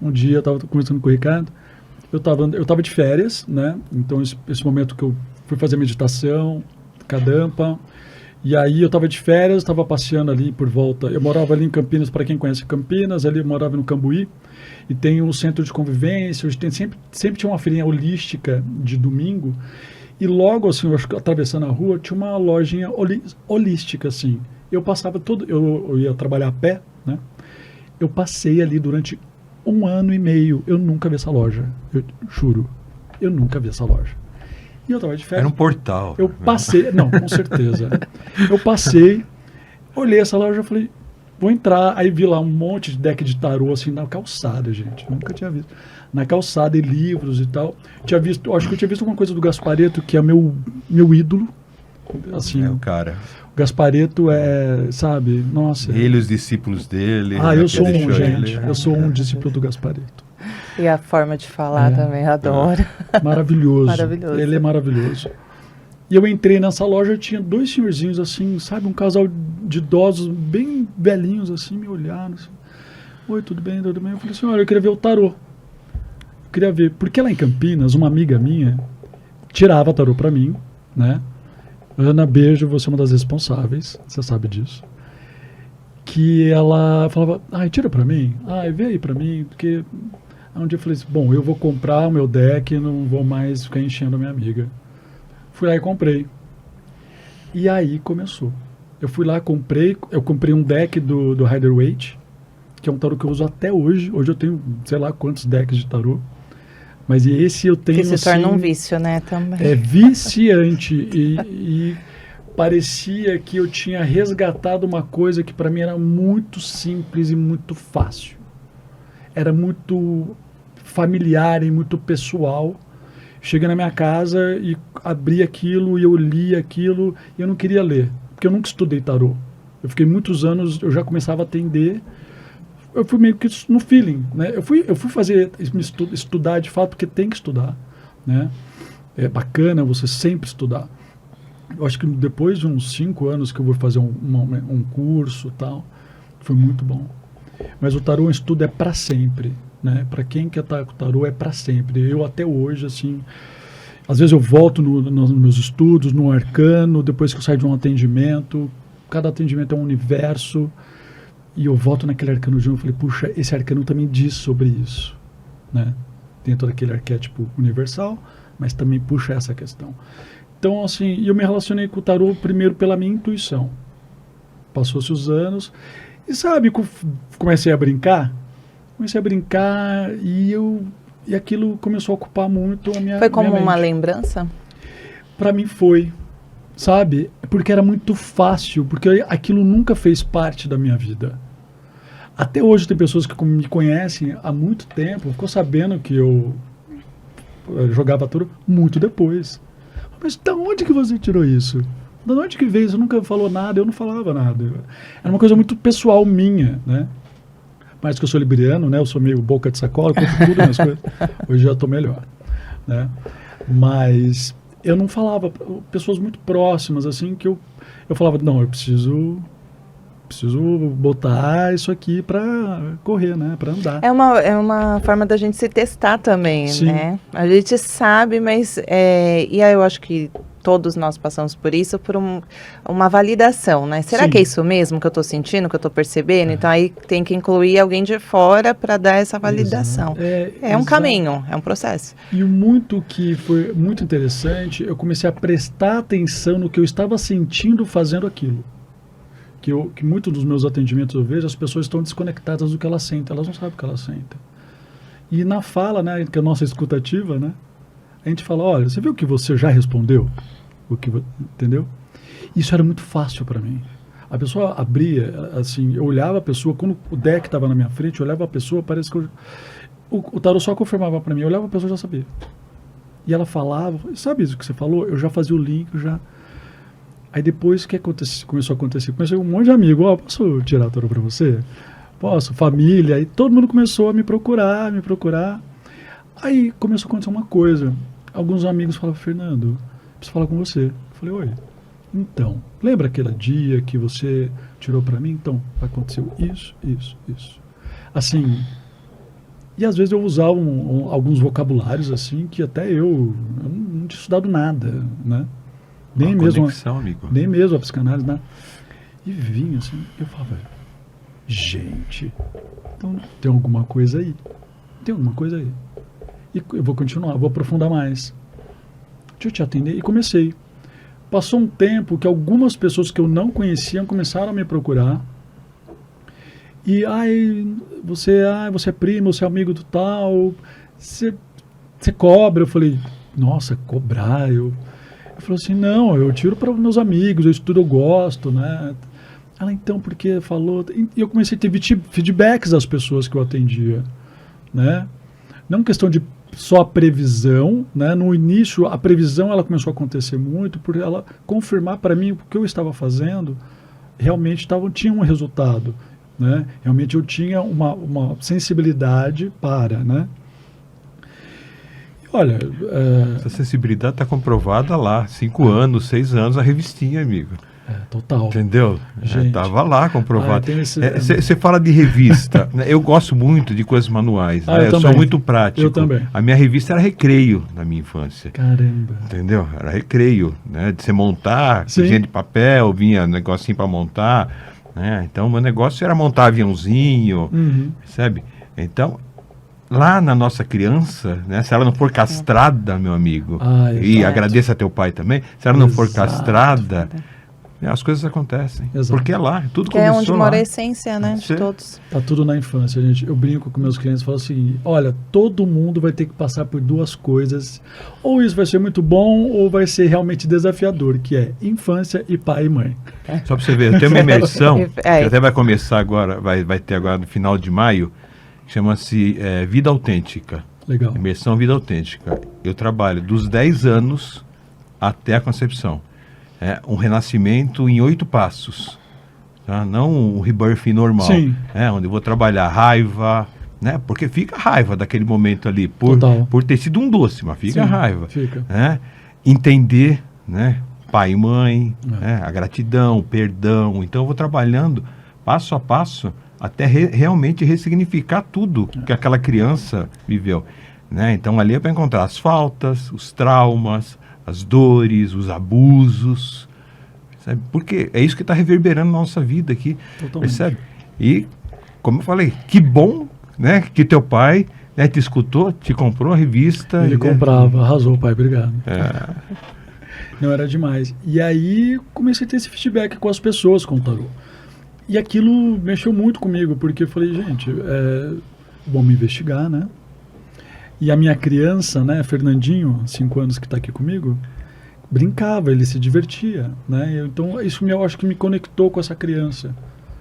Um dia eu estava conversando com o Ricardo, eu tava de férias, né? Então esse momento que eu fui fazer meditação, Kadampa, e aí eu estava de férias, estava passeando ali por volta. Eu morava ali em Campinas, para quem conhece Campinas, ali eu morava no Cambuí, e tem um centro de convivência, sempre tinha uma feirinha holística de domingo, e logo assim, eu acho que atravessando a rua, tinha uma lojinha holística, assim. Eu passava eu ia trabalhar a pé, né? Eu passei ali durante 1 ano e meio, eu nunca vi essa loja, eu juro, eu nunca vi essa loja. E eu tava de férias. Era um portal. Eu passei, não, com certeza. Eu passei, olhei essa loja e falei, vou entrar. Aí vi lá um monte de deck de tarô, assim, na calçada, gente. Nunca tinha visto. Na calçada e livros e tal. Acho que eu tinha visto alguma coisa do Gasparetto, que é meu ídolo. Assim, É o cara. o Gasparetto é, sabe, nossa. Ele e os discípulos dele. Eu sou um, ele. gente. Eu sou um discípulo do Gasparetto. E a forma de falar também, adoro. Maravilhoso. Maravilhoso. Ele é maravilhoso. E eu entrei nessa loja, tinha 2 senhorzinhos assim, sabe, um casal de idosos bem velhinhos assim, me olharam assim. Oi, tudo bem, tudo bem? Eu falei assim, olha, eu queria ver o tarô. Eu queria ver, porque lá em Campinas, uma amiga minha tirava tarô pra mim, né? Ana, beijo, você é uma das responsáveis, você sabe disso. Que ela falava, tira pra mim, vê aí pra mim, porque... Aí um dia eu falei assim, bom, eu vou comprar o meu deck e não vou mais ficar enchendo a minha amiga. Fui lá e comprei. E aí começou. Eu fui lá, eu comprei um deck do Rider-Waite, que é um tarô que eu uso até hoje. Hoje eu tenho, sei lá quantos decks de tarô. Mas esse eu tenho, que se torna um vício, né, também. É viciante. e parecia que eu tinha resgatado uma coisa que para mim era muito simples e muito fácil. Era muito familiar e muito pessoal. Cheguei na minha casa e abri aquilo e eu li aquilo e eu não queria ler, porque eu nunca estudei tarô. Eu fiquei muitos anos, eu já começava a atender, eu fui meio que no feeling, né? Eu fui fazer, estudar de fato, porque tem que estudar, né? É bacana você sempre estudar. Eu acho que depois de uns 5 anos que eu vou fazer um curso e tal, foi muito bom. Mas o tarô, o estudo é para sempre, né? Para quem quer estar com o tarô é para sempre. Eu até hoje, assim, às vezes eu volto nos meus estudos, no arcano, depois que eu saio de um atendimento, cada atendimento é um universo, e eu volto naquele arcano de novo e falei, puxa, esse arcano também diz sobre isso, né? Dentro daquele arquétipo universal, mas também puxa essa questão. Então, assim, eu me relacionei com o tarô primeiro pela minha intuição. Passou-se os anos... E sabe, comecei a brincar e aquilo começou a ocupar muito a minha Foi como minha uma mente. lembrança? Para mim foi, sabe? Porque era muito fácil, porque aquilo nunca fez parte da minha vida. Até hoje tem pessoas que me conhecem há muito tempo, ficou sabendo que eu jogava tarô muito depois. Mas da onde que você tirou isso? Da onde que veio? Você nunca falou nada, eu não falava nada. Era uma coisa muito pessoal minha, né? Mais que eu sou libriano, né? Eu sou meio boca de sacola, conto tudo nas coisas. Hoje já estou melhor, né? Mas eu não falava, pessoas muito próximas, assim, que eu falava, não, eu preciso botar isso aqui para correr, né? Para andar. É uma forma da gente se testar também, Sim. né? A gente sabe, mas... e aí eu acho que todos nós passamos por isso, por uma validação, né? Será Sim. que é isso mesmo que eu estou sentindo, que eu estou percebendo? Então aí tem que incluir alguém de fora para dar essa validação. É um caminho, é um processo. E muito que foi muito interessante, eu comecei a prestar atenção no que eu estava sentindo fazendo aquilo. Que muitos dos meus atendimentos eu vejo, as pessoas estão desconectadas do que elas sentem, elas não sabem o que elas sentem. E na fala, né, que é a nossa escutativa, né, a gente fala, olha, você viu que você já respondeu? Entendeu? Isso era muito fácil para mim. A pessoa abria, assim, eu olhava a pessoa, quando o deck estava na minha frente, eu olhava a pessoa, parece que o tarô só confirmava para mim, eu olhava a pessoa, já sabia. E ela falava, sabe isso que você falou? Eu já fazia o link, Aí depois o que começou a acontecer? Começou um monte de amigo, posso tirar a tarô para você? Posso, família, aí todo mundo começou a me procurar. Aí começou a acontecer uma coisa. Alguns amigos falavam, Fernando, preciso falar com você. Eu falei, oi. Então, lembra aquele dia que você tirou para mim? Então, aconteceu isso. Assim, E às vezes eu usava alguns vocabulários assim que até eu não tinha estudado nada, né? Nem Uma mesmo, conexão, amigo. nem mesmo a psicanálise, né? E vinha assim, eu falava, gente, então tem alguma coisa aí. Tem alguma coisa aí. E eu vou continuar, vou aprofundar mais. Deixa eu te atender. E comecei. Passou um tempo que algumas pessoas que eu não conhecia começaram a me procurar. E, você é primo, você é amigo do tal, você cobra. Eu falei, nossa, cobrar? Eu falei assim, não, eu tiro para os meus amigos, eu estudo, eu gosto, né? Ela, então, porque falou... E eu comecei a ter feedbacks das pessoas que eu atendia, né? Não questão de só a previsão, né? No início, a previsão ela começou a acontecer muito por ela confirmar para mim o que eu estava fazendo realmente tinha um resultado, né? Realmente eu tinha uma sensibilidade para, né? E olha... Essa sensibilidade está comprovada lá, 5 anos, 6 anos, a revistinha, amigo. Total. Entendeu? Estava lá comprovado. Você fala de revista. Né? Eu gosto muito de coisas manuais. Né? Eu sou muito prático. Eu também. A minha revista era Recreio na minha infância. Caramba. Entendeu? Era Recreio. Né? De você montar, tinha de papel, vinha negocinho para montar. Né? Então, o meu negócio era montar aviãozinho. Sabe? Então, lá na nossa criança, né? Se ela não for castrada, meu amigo, e agradeça a teu pai também, se ela não for castrada... As coisas acontecem. Exato. Porque é lá, tudo começou lá. É onde mora lá. a essência, né, de todos. Tá tudo na infância, gente. Eu brinco com meus clientes e falo assim, olha, todo mundo vai ter que passar por 2 coisas. Ou isso vai ser muito bom, ou vai ser realmente desafiador, que é infância e pai e mãe. Só para você ver, eu tenho uma imersão, que até vai começar agora, vai ter agora no final de maio, que chama-se Vida Autêntica. Legal. Imersão Vida Autêntica. Eu trabalho dos 10 anos até a concepção. Um renascimento em 8 passos, tá? Não um rebirth normal. Sim. Onde eu vou trabalhar raiva, né? Porque fica raiva daquele momento ali, por ter sido um doce, mas fica raiva. Fica. Entender, né? Pai e mãe, a gratidão, o perdão. Então eu vou trabalhando passo a passo até realmente ressignificar tudo que aquela criança viveu. Né? Então ali é para encontrar as faltas, os traumas, as dores, os abusos, sabe? Porque é isso que está reverberando na nossa vida aqui, percebe? E, como eu falei, que bom, né, que teu pai, né, te escutou, te comprou a revista. Ele comprava, arrasou, pai, obrigado. Não, era demais. E aí comecei a ter esse feedback com as pessoas com o tarô. E aquilo mexeu muito comigo, porque eu falei, gente, vamos investigar, né? E a minha criança, né, Fernandinho, 5 anos que está aqui comigo, brincava, ele se divertia, né? Então isso eu acho que me conectou com essa criança,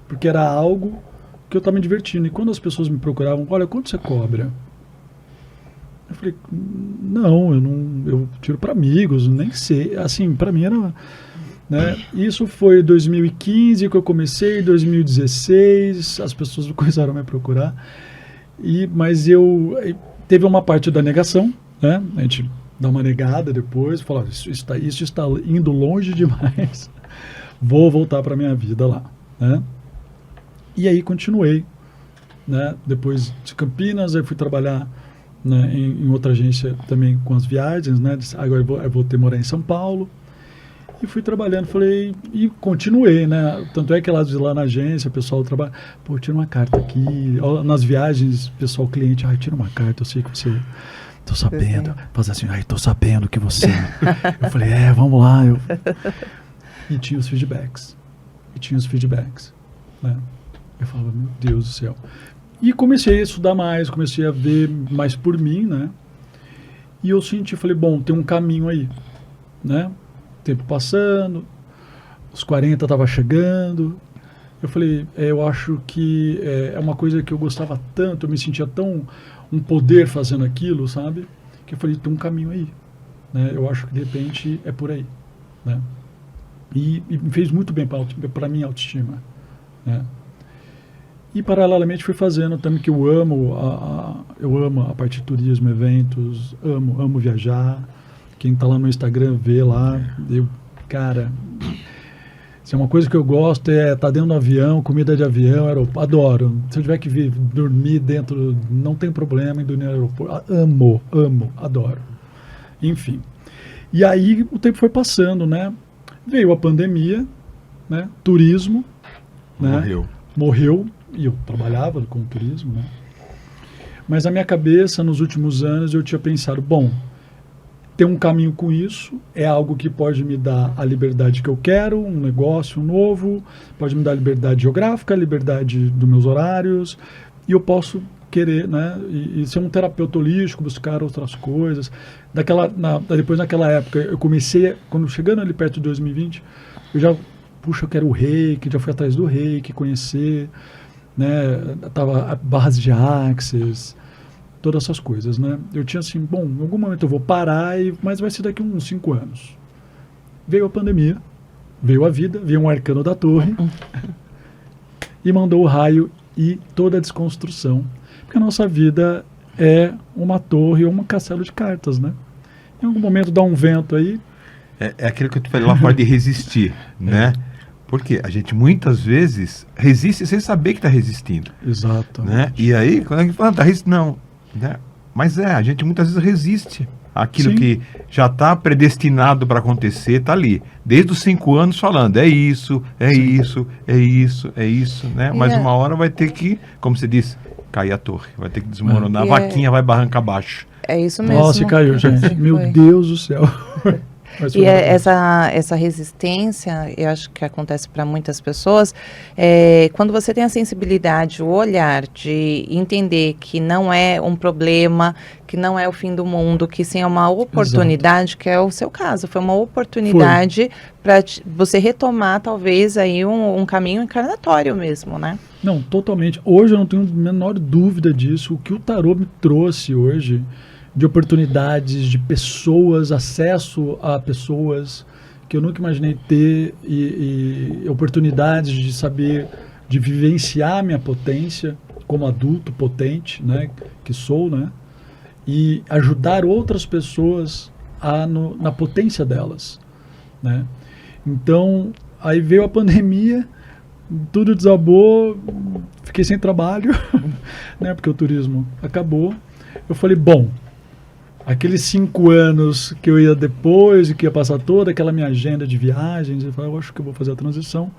porque era algo que eu estava me divertindo. E quando as pessoas me procuravam, olha, quanto você cobra? Eu falei, não, eu tiro para amigos, nem sei. Assim, para mim era... Né? Isso foi em 2015 que eu comecei, em 2016 as pessoas começaram a me procurar. Mas teve uma parte da negação, né? A gente dá uma negada depois, fala, isso está indo longe demais, vou voltar para a minha vida lá, né? E aí continuei, né? Depois de Campinas, aí fui trabalhar, né, em outra agência também com as viagens, né? Agora eu vou ter morar em São Paulo. E fui trabalhando, falei, e continuei, né? Tanto é que lá na agência, o pessoal trabalha, pô, tira uma carta aqui. Nas viagens, pessoal, cliente, tira uma carta, eu sei que você... Tô sabendo. Faz assim, tô sabendo que você... Eu falei, vamos lá. E tinha os feedbacks. Né? Eu falava, meu Deus do céu. E comecei a estudar mais, comecei a ver mais por mim, né? E eu falei, bom, tem um caminho aí, né? Tempo passando, os 40 estava chegando. Eu falei, eu acho que é uma coisa que eu gostava tanto, eu me sentia tão um poder fazendo aquilo, sabe? Que eu falei, tem um caminho aí, né? Eu acho que de repente é por aí, né? E me fez muito bem para minha autoestima, né? E paralelamente fui fazendo também, que eu amo a parte de turismo, eventos, amo viajar. Quem tá lá no Instagram vê lá, cara, Se é uma coisa que eu gosto é estar dentro do avião, comida de avião, aeroporto, adoro. Se eu tiver que dormir dentro, não tem problema em dormir no aeroporto. Amo, adoro. Enfim. E aí o tempo foi passando, né? Veio a pandemia, né? Turismo, né? Morreu, e eu trabalhava com turismo, né? Mas na minha cabeça, nos últimos anos, eu tinha pensado, bom, ter um caminho com isso é algo que pode me dar a liberdade que eu quero, um negócio novo, pode me dar liberdade geográfica, liberdade dos meus horários, e eu querer, né, e ser um terapeuta holístico, buscar outras coisas. Depois naquela época, eu comecei, quando chegando ali perto de 2020, eu quero o reiki, já fui atrás do reiki, conhecer, né, tava barras de Axis, todas essas coisas, né? Eu tinha assim, bom, em algum momento eu vou parar, mas vai ser daqui uns 5 anos. Veio a pandemia, veio a vida, veio um arcano da torre e mandou o raio e toda a desconstrução. Porque a nossa vida é uma torre ou um castelo de cartas, né? Em algum momento dá um vento aí. É aquilo que eu te falei lá fora de resistir, né? Porque a gente muitas vezes resiste sem saber que está resistindo. Exato. Né? E aí, quando a gente fala, está resistindo, não. Né? Mas a gente muitas vezes resiste àquilo que já está predestinado para acontecer, está ali. Desde os 5 anos falando, é isso, né? Mas uma hora vai ter que, como você disse, cair a torre, vai ter que desmoronar, a vaquinha vai barranca abaixo. É isso mesmo. Nossa, caiu, gente. Meu Deus do céu. E essa resistência, eu acho que acontece para muitas pessoas, quando você tem a sensibilidade, o olhar de entender que não é um problema, que não é o fim do mundo, que sim é uma oportunidade, Exato. Que é o seu caso, foi uma oportunidade para você retomar talvez aí um caminho encarnatório mesmo, né? Não, totalmente. Hoje eu não tenho a menor dúvida disso. O que o tarô me trouxe hoje de oportunidades, de pessoas, acesso a pessoas que eu nunca imaginei ter e oportunidades de saber, de vivenciar minha potência como adulto potente, né, que sou, né, e ajudar outras pessoas na potência delas, né. Então, aí veio a pandemia, tudo desabou, fiquei sem trabalho, né, porque o turismo acabou. Eu falei, bom, aqueles 5 anos que eu ia depois e que ia passar toda aquela minha agenda de viagens, eu falei, eu acho que eu vou fazer a transição.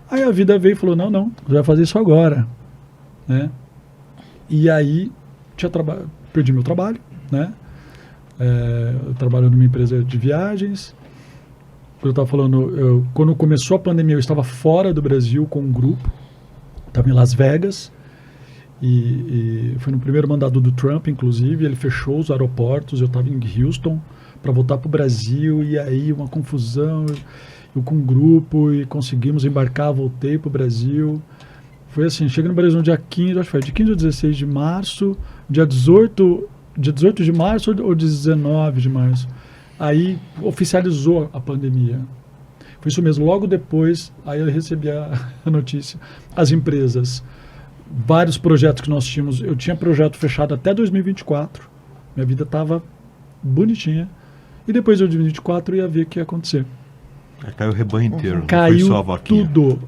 Aí a vida veio e falou, não, você vai fazer isso agora, né? E aí perdi meu trabalho, né? Eu trabalho numa empresa de viagens. Eu estava falando, quando começou a pandemia, eu estava fora do Brasil com um grupo, estava em Las Vegas. E foi no primeiro mandato do Trump, inclusive, ele fechou os aeroportos, eu estava em Houston para voltar para o Brasil, e aí uma confusão, eu com um grupo, e conseguimos embarcar, voltei para o Brasil. Foi assim, cheguei no Brasil no dia 15, acho que foi de 15 ou 16 de março, dia 18 de março ou 19 de março. Aí oficializou a pandemia. Foi isso mesmo, logo depois, aí eu recebi a notícia, as empresas... Vários projetos que nós tínhamos, eu tinha projeto fechado até 2024, minha vida estava bonitinha, e depois de 2024 ia ver o que ia acontecer. Caiu o rebanho inteiro, caiu, não foi só a vaquinha. Tudo.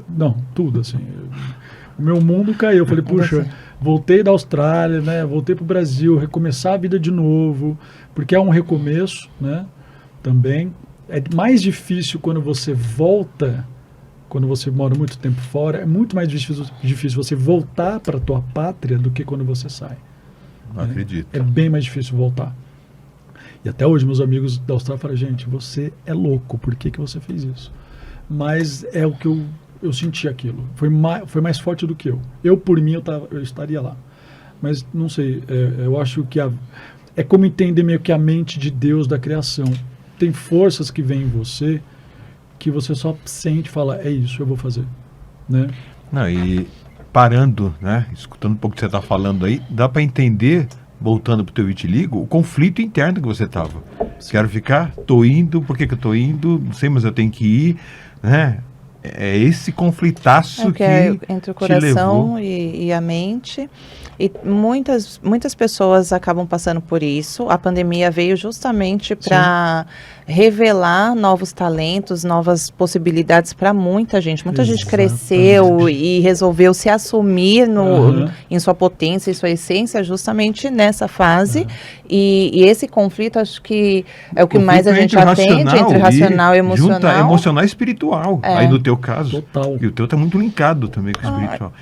Não, tudo assim. O meu mundo caiu, eu falei, puxa, voltei da Austrália, né, voltei para o Brasil, recomeçar a vida de novo, porque é um recomeço, né, também. É mais difícil quando você volta... Quando você mora muito tempo fora, é muito mais difícil você voltar para a tua pátria do que quando você sai. Não acredito. É bem mais difícil voltar. E até hoje meus amigos da Austrália falam, gente, você é louco, por que você fez isso? Mas é o que eu senti aquilo. Foi mais forte do que eu. Eu, por mim, eu estaria lá. Mas, não sei, eu acho que é como entender meio que a mente de Deus da criação. Tem forças que vêm em você que você só sente e fala, é isso, eu vou fazer, né? Não, e parando, né, escutando um pouco o que você está falando aí, dá para entender, voltando para o teu vitiligo, o conflito interno que você estava. Quero ficar, tô indo, por que eu tô indo? Não sei, mas eu tenho que ir, né? É esse conflitaço que entre o coração e a mente. E muitas pessoas acabam passando por isso. A pandemia veio justamente para revelar novos talentos, novas possibilidades para muita gente. Muita gente Exatamente. cresceu e resolveu se assumir Aham. em sua potência e sua essência justamente nessa fase. E esse conflito, acho que é o que mais a gente atende entre racional e emocional. Junta emocional e espiritual, aí no teu caso. Total. E o teu tá muito linkado também com o espiritual.